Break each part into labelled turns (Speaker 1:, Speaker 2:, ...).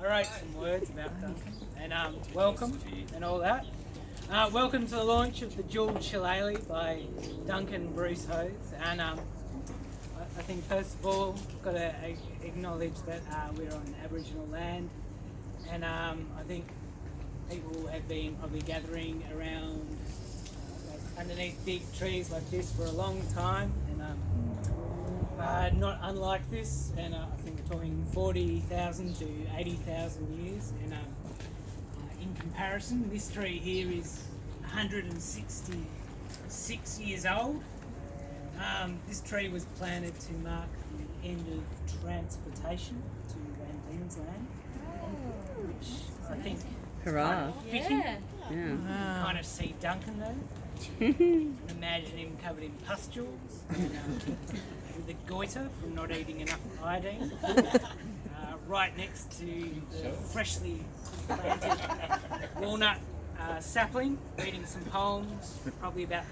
Speaker 1: I wrote some words about Duncan and welcome and all that. Welcome to the launch of the jewelled Shillelagh by Duncan Bruce Hose. And I think first of all, got to acknowledge that we're on Aboriginal land, and I think people have been probably gathering around underneath big trees like this for a long time, and not unlike this, and I think we're talking 40,000 to 80,000 years, and in comparison, this tree here is 166 years old. This tree was planted to mark the end of transportation to Van Diemen's Land, which I think
Speaker 2: Hurrah.
Speaker 1: fitting.
Speaker 2: Yeah.
Speaker 1: Kind of see Duncan though. Imagine him covered in pustules and with a goiter from not eating enough iodine, right next to the freshly planted walnut sapling, reading some poems, probably about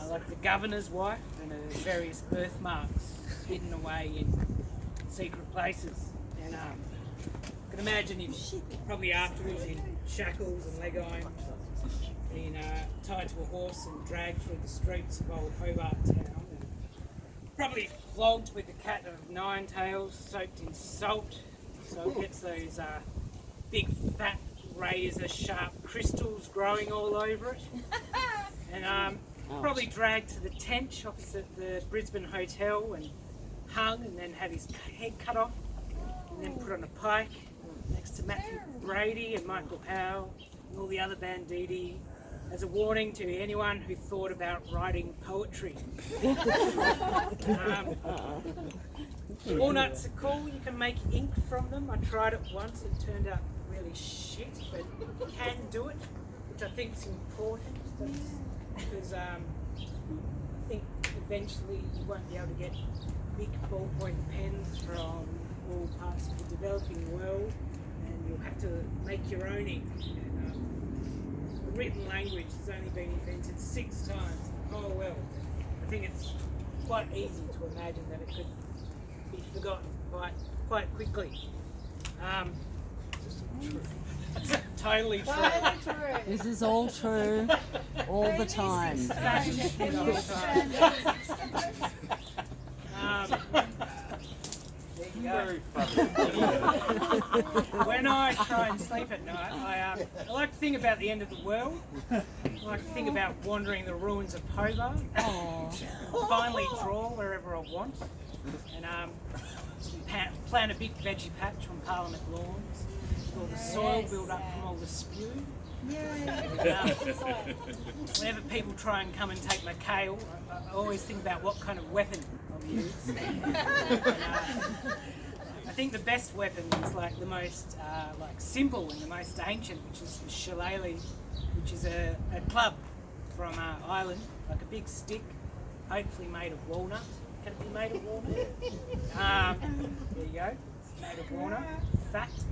Speaker 1: like the governor's wife and her various birthmarks hidden away in secret places. And I can imagine him probably afterwards in shackles and leg irons, being tied to a horse and dragged through the streets of old Hobart town, and probably flogged with the cat of nine tails, soaked in salt, so it gets those big fat razor sharp crystals growing all over it, and probably dragged to the tent opposite the Brisbane Hotel and hung, and then had his head cut off and then put on a pike next to Matthew Brady and Michael Powell and all the other banditti, as a warning to anyone who thought about writing poetry. Walnuts are cool, you can make ink from them. I tried it once, it turned out really shit, but you can do it, which I think is important, because I think eventually you won't be able to get big ballpoint pens from all parts of the developing world, and you'll have to make your own ink. Written language has only been invented 6 times in the whole world. I think it's quite easy to imagine that it could be forgotten quite quickly. Totally true.
Speaker 2: This is all true all the time.
Speaker 1: There you go. When I try and sleep at night, I like to think about the end of the world. I like to think about wandering the ruins of Hobart. Finally draw wherever I want, and plant a big veggie patch on Parliament lawns. All the soil build up from all the spew. Whenever people try and come and take my kale, I always think about what kind of weapon I'll use. I think the best weapon is like the most simple and the most ancient, which is the Shillelagh, which is a club from Ireland, like a big stick, hopefully made of walnut. Can it be made of walnut? There you go. It's made of walnut. Fact.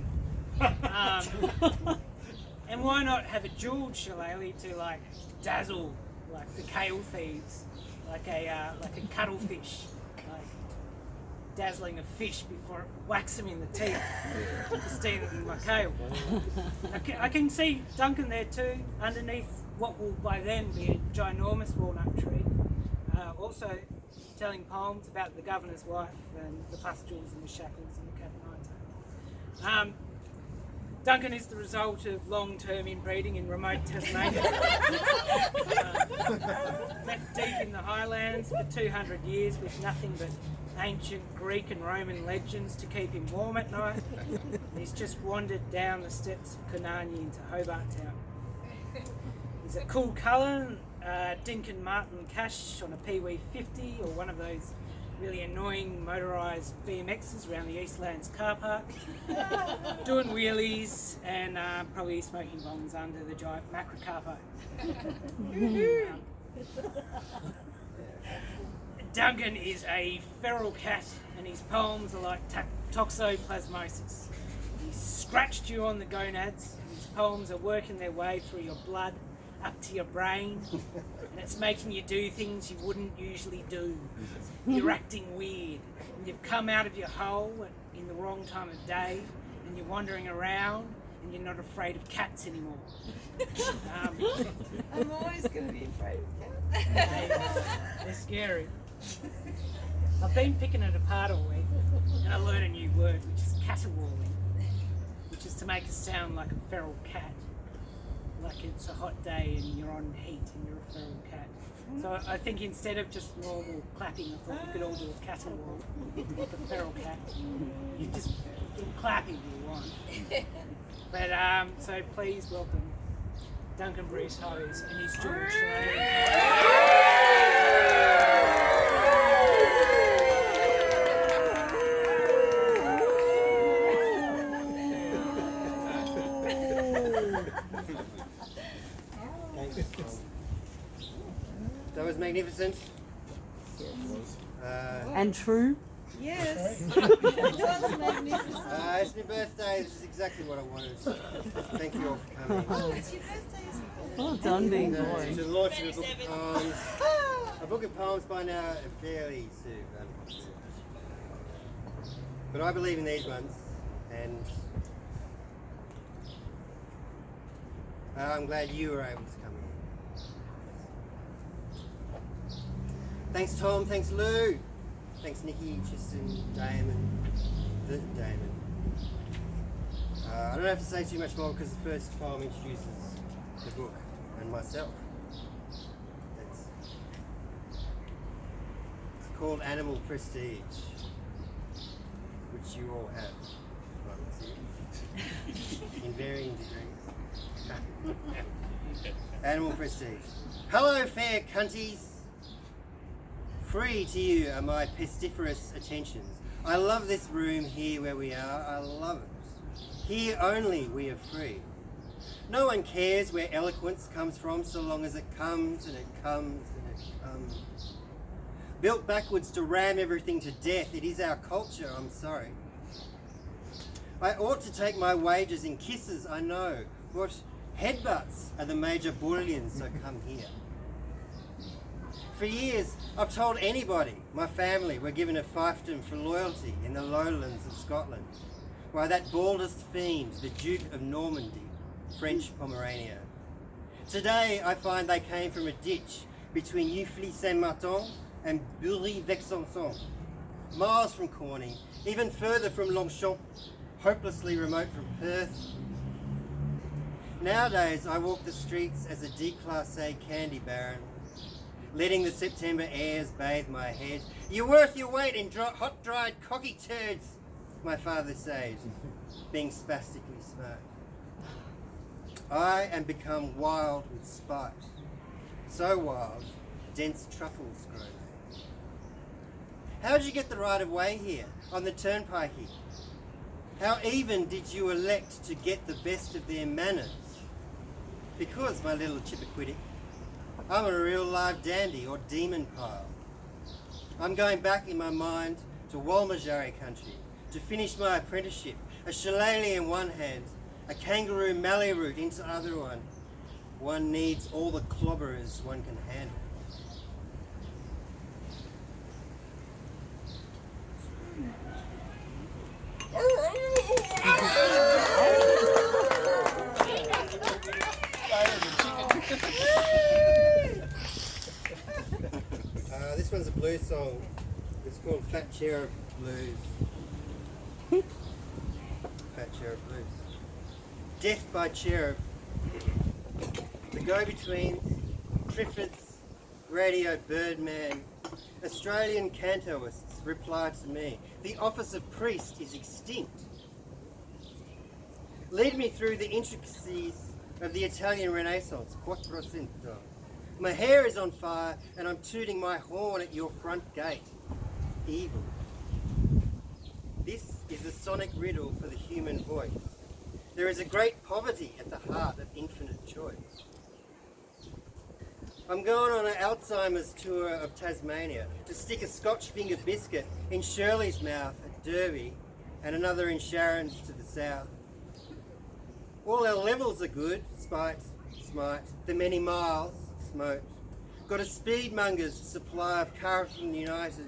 Speaker 1: And why not have a jewelled Shillelagh to like dazzle like the kale thieves, like a cuttlefish, like dazzling a fish before it whacks them in the teeth to steal my kale. I can see Duncan there too, underneath what will by then be a ginormous walnut tree, also telling poems about the governor's wife and the pustules and the shackles and the cat of nine tails. Duncan is the result of long-term inbreeding in remote Tasmania. Left deep in the highlands for 200 years with nothing but ancient Greek and Roman legends to keep him warm at night. And he's just wandered down the steps of Kanani into Hobart Town. He's a cool colour, Duncan Martin Cash on a Pee-wee 50 or one of those really annoying motorised BMXs around the Eastlands car park, doing wheelies and probably smoking bongs under the giant macro car park. Duncan is a feral cat, and his poems are like toxoplasmosis. He's scratched you on the gonads, and his poems are working their way through your blood up to your brain, and it's making you do things you wouldn't usually do. You're acting weird, and you've come out of your hole in the wrong time of day, and you're wandering around and you're not afraid of cats anymore.
Speaker 3: I'm always going to be afraid of cats.
Speaker 1: They're scary. I've been picking it apart all week, and I learned a new word, which is caterwauling, which is to make it sound like a feral cat. Like it's a hot day and you're on heat and you're a feral cat. So I think instead of just normal clapping, I thought we could all do a caterwaul like a feral cat. You just clap if you want. But so please welcome Duncan Bruce Hose and his George.
Speaker 4: That was magnificent.
Speaker 2: And true.
Speaker 3: Yes. It was magnificent.
Speaker 4: It's my birthday. This is exactly what I wanted. Thank you all for coming.
Speaker 3: Oh, it's your birthday, isn't it?
Speaker 2: Well done, big
Speaker 4: To
Speaker 2: boy.
Speaker 4: the launch of a book of poems. A book of poems by now fairly soon. But I believe in these ones, and I'm glad you were able to come in. Thanks Tom, thanks Lou, thanks Nikki, Tristan, Damon, the Damon. I don't have to say too much more because the first poem introduces the book and myself. It's called Animal Prestige, which you all have, I would see, in varying degrees. Animal Prestige. Hello, fair cunties. Free to you are my pestiferous attentions. I love this room here where we are. I love it. Here only we are free. No one cares where eloquence comes from so long as it comes and it comes and it comes. Built backwards to ram everything to death. It is our culture, I'm sorry. I ought to take my wages in kisses, I know. What headbutts are the major bullions, so come here. For years, I've told anybody, my family were given a fiefdom for loyalty in the lowlands of Scotland. Why, that baldest fiend, the Duke of Normandy, French Pomerania. Today, I find they came from a ditch between Eufly-Saint-Martin and Bury-Vexenson, miles from Corning, even further from Longchamp, hopelessly remote from Perth. Nowadays, I walk the streets as a déclassé candy baron, letting the September airs bathe my head. You're worth your weight in hot-dried cocky turds, my father says, being spastically smart. I am become wild with spite, so wild, dense truffles grow there. How did you get the right of way here, on the turnpike? How even did you elect to get the best of their manners? Because, my little Chippaquiddick, I'm a real live dandy or demon pile. I'm going back in my mind to Walmajari country to finish my apprenticeship, a shillelagh in one hand, a kangaroo mallee root into other one. One needs all the clobberers one can handle. This one's a blues song. It's called Fat Cherub Blues. Fat Cherub Blues. Death by Cherub. The go-betweens, Triffids, Radio Birdman, Australian cantoists reply to me. The office of priest is extinct. Lead me through the intricacies of the Italian Renaissance, Quattrocento. My hair is on fire and I'm tooting my horn at your front gate. Evil. This is the sonic riddle for the human voice. There is a great poverty at the heart of infinite choice. I'm going on an Alzheimer's tour of Tasmania to stick a Scotch finger biscuit in Shirley's mouth at Derby and another in Sharon's to the south. All our levels are good, spite, smite, the many miles, smote. Got a speedmonger's supply of Carlton United's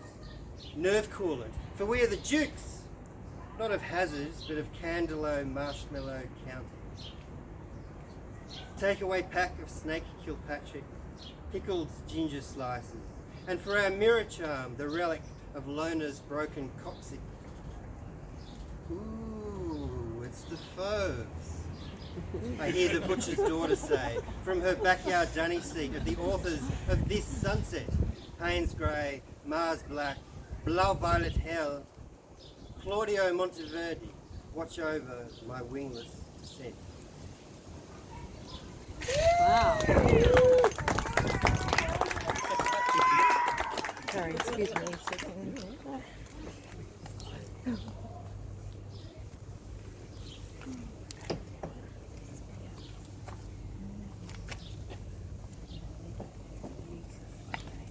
Speaker 4: nerve coolant, for we are the Dukes. not of hazards, but of Candelo Marshmallow County. Takeaway pack of Snake Kilpatrick, pickled ginger slices, and for our mirror charm, the relic of Lona's broken coccyx. Ooh, it's the fauves. I hear the butcher's daughter say from her backyard dunny seat of the authors of This Sunset, Payne's Grey, Mars Black, Blau Violet Hell, Claudio Monteverdi, watch over my wingless descent.
Speaker 2: Wow. Sorry, excuse me a second.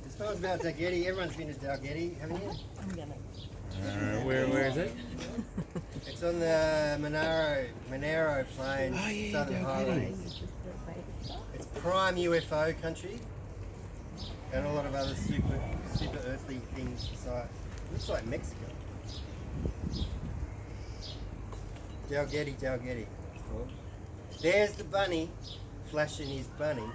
Speaker 4: This poem's about Dalgety. Everyone's been to Dalgety, haven't you?
Speaker 2: I'm gonna.
Speaker 5: Where is it?
Speaker 4: It's on the Monero Plains, Southern Highlands. It's prime UFO country, and a lot of other super earthly things beside. Looks like Mexico. Dalgety, it's called. There's the bunny, flashing his bunny.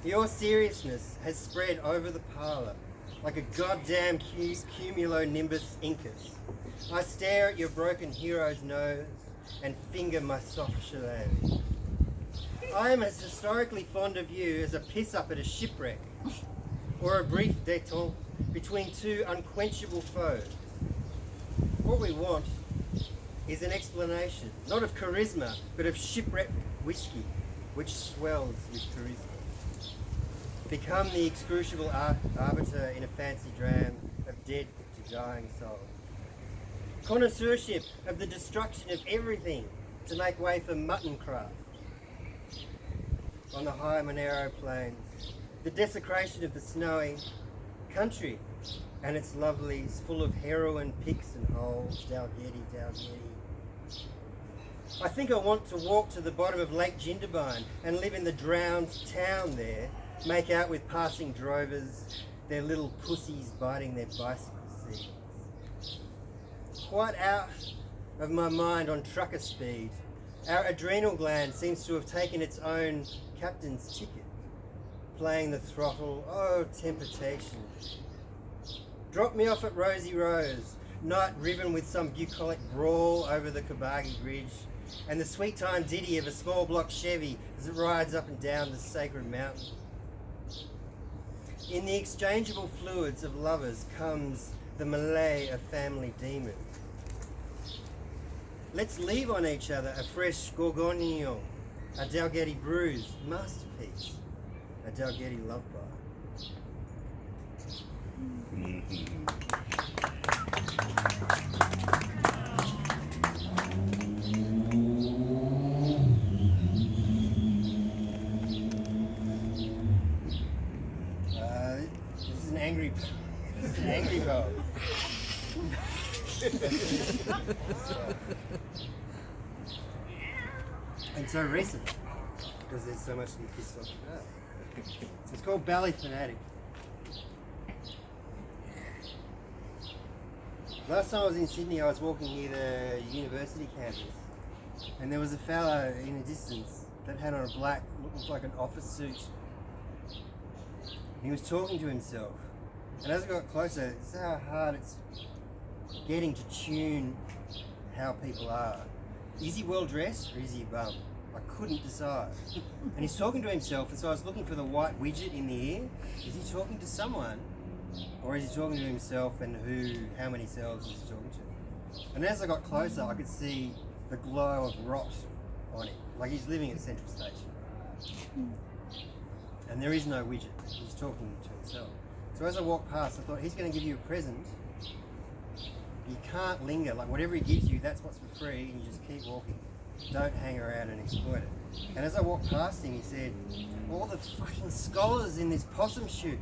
Speaker 4: Your seriousness has spread over the parlour like a goddamn cumulonimbus incus. I stare at your broken hero's nose and finger my soft shillelagh. I am as historically fond of you as a piss up at a shipwreck or a brief détente between two unquenchable foes. What we want is an explanation, not of charisma, but of shipwreck whiskey, which swells with charisma. Become the excruciable arbiter in a fancy dram of dead to dying souls. Connoisseurship of the destruction of everything to make way for mutton craft. On the high Monero Plains, the desecration of the snowy country and its lovelies full of heroin picks and holes, Dalgety. I think I want to walk to the bottom of Lake Jindabyne and live in the drowned town there, make out with passing drovers, their little pussies biting their bicycle seats. Quite out of my mind on trucker speed, our adrenal gland seems to have taken its own captain's ticket, playing the throttle, oh temptation. Drop me off at Rosie Rose, night riven with some bucolic brawl over the Kabagi Bridge, and the sweet time ditty of a small block Chevy as it rides up and down the sacred mountain. In the exchangeable fluids of lovers comes the melee of family demons. Let's leave on each other a fresh Gorgonio, a Dalgety bruise masterpiece, a Dalgety love bar. This is an angry poem. And so recent, because there's so much to be pissed off about. It's called Ballet Fanatic. Last time I was in Sydney, I was walking near the university campus, and there was a fellow in the distance that had on a black, looked like an office suit. He was talking to himself, and as I got closer, it's how hard it's getting to tune how people are. Is he well dressed or is he a bum? I couldn't decide. And he's talking to himself, and so I was looking for the white widget in the ear. Is he talking to someone, or is he talking to himself, and how many selves is he talking to? And as I got closer, I could see the glow of rot on him, like he's living at Central Station. And there is no widget, he's talking to himself. So as I walked past, I thought, he's going to give you a present. You can't linger, like whatever he gives you, that's what's for free, and you just keep walking. Don't hang around and exploit it. And as I walked past him, he said, all the fucking scholars in this possum shoot.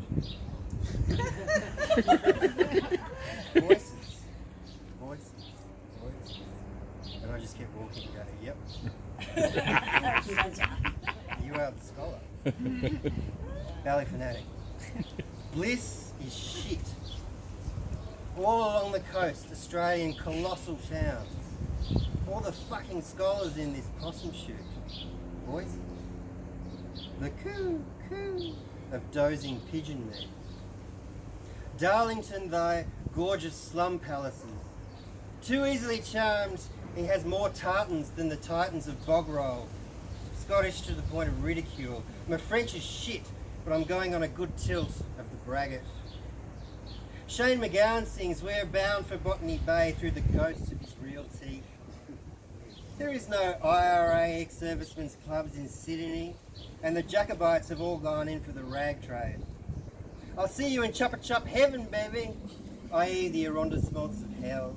Speaker 4: Voices. And I just kept walking and going, yep. You are the scholar. Ballet Fanatic. Bliss is shit. All along the coast, Australian colossal towns. All the fucking scholars in this possum shoot. Voices. The coo, coo of dozing pigeon men. Darlington, thy gorgeous slum palaces. Too easily charmed, he has more tartans than the titans of Bogrol. Scottish to the point of ridicule. My French is shit, but I'm going on a good tilt of the braggart. Shane McGowan sings, we're bound for Botany Bay through the ghosts of his real teeth. There is no IRA ex-servicemen's clubs in Sydney, and the Jacobites have all gone in for the rag trade. I'll see you in Chuppa Chup heaven, baby, i.e. the arrondissements of hell,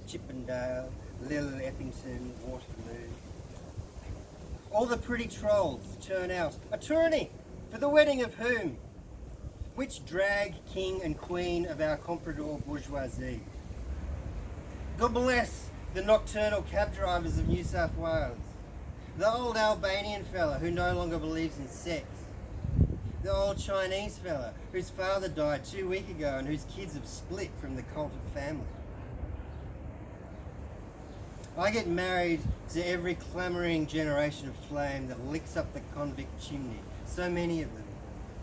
Speaker 4: Chippendale, Little Eppington, Waterloo. All the pretty trolls turn out. A tourney for the wedding of whom? Which drag king and queen of our comprador bourgeoisie? God bless the nocturnal cab drivers of New South Wales. The old Albanian fella who no longer believes in sex. The old Chinese fella whose father died 2 weeks ago and whose kids have split from the cult of family. I get married to every clamouring generation of flame that licks up the convict chimney. So many of them.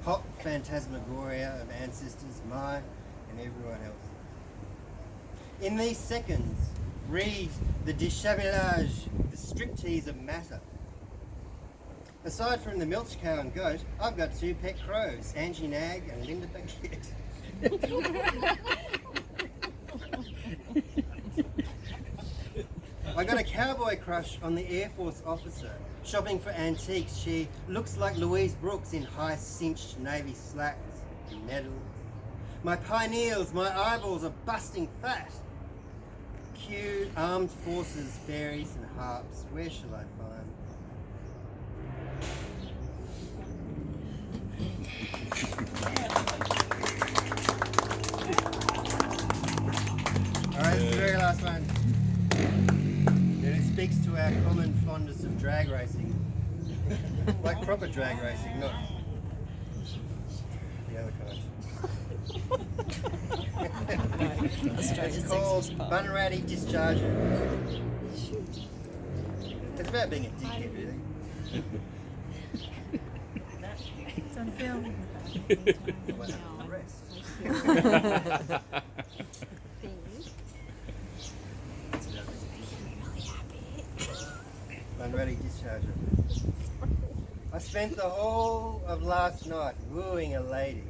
Speaker 4: Hot phantasmagoria of ancestors, mine and everyone else. In these seconds, read the Shillelagh, the striptease of matter. Aside from the milch cow and goat, I've got 2 pet crows, Angie Nag and Linda Baguette. I got a cowboy crush on the Air Force officer. Shopping for antiques, she looks like Louise Brooks in high cinched navy slacks and medals. My pineals, my eyeballs are busting fat. Cute armed forces, fairies and harps, where shall I find? Alright, this is the very last one. It speaks to our common fondness of drag racing. Like proper drag racing, not the other kind. It's called Bunratty Discharger. It's about being a dickhead, really.
Speaker 3: It's on film.
Speaker 4: The rest. Bunratty Discharger. I spent the whole of last night wooing a lady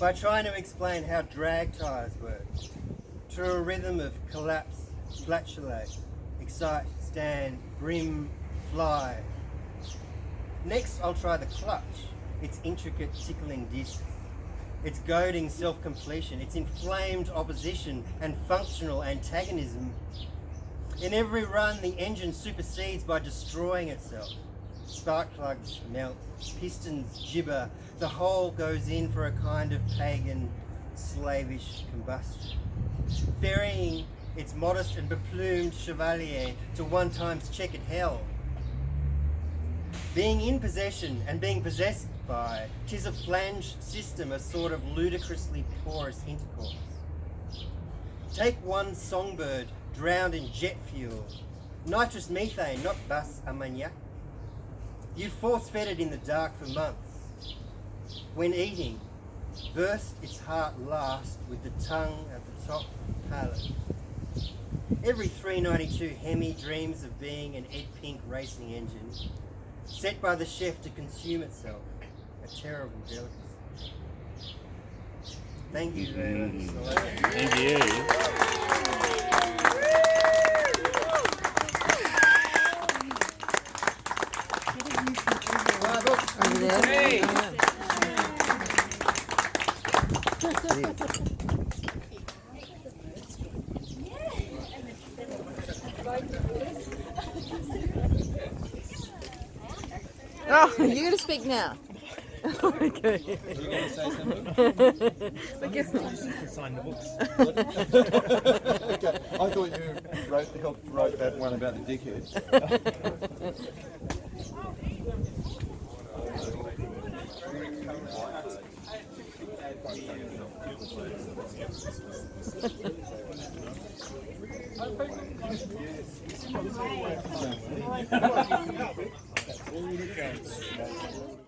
Speaker 4: by trying to explain how drag tires work to a rhythm of collapse, flatulate, excite, stand, brim, fly. Next I'll try the clutch, its intricate tickling disc, its goading self-completion, its inflamed opposition and functional antagonism. In every run, the engine supersedes by destroying itself. Spark plugs melt, pistons gibber, the whole goes in for a kind of pagan, slavish combustion, ferrying its modest and beplumed chevalier to one time's checkered hell. Being in possession and being possessed by, 'tis a flanged system, a sort of ludicrously porous intercourse. Take one songbird drowned in jet fuel, nitrous methane, not bas ammoniac. You force-fed it in the dark for months. When eating, burst its heart last with the tongue at the top palate. Every 392 Hemi dreams of being an Ed Pink racing engine, set by the chef to consume itself, a terrible delicacy. Thank you very much.
Speaker 5: Thank you.
Speaker 2: Over there.
Speaker 5: Hey.
Speaker 2: Oh, you're going to speak now. Okay.
Speaker 6: You going to say something?
Speaker 5: Sign the books.
Speaker 6: Okay. I thought you helped write that one about the dickheads.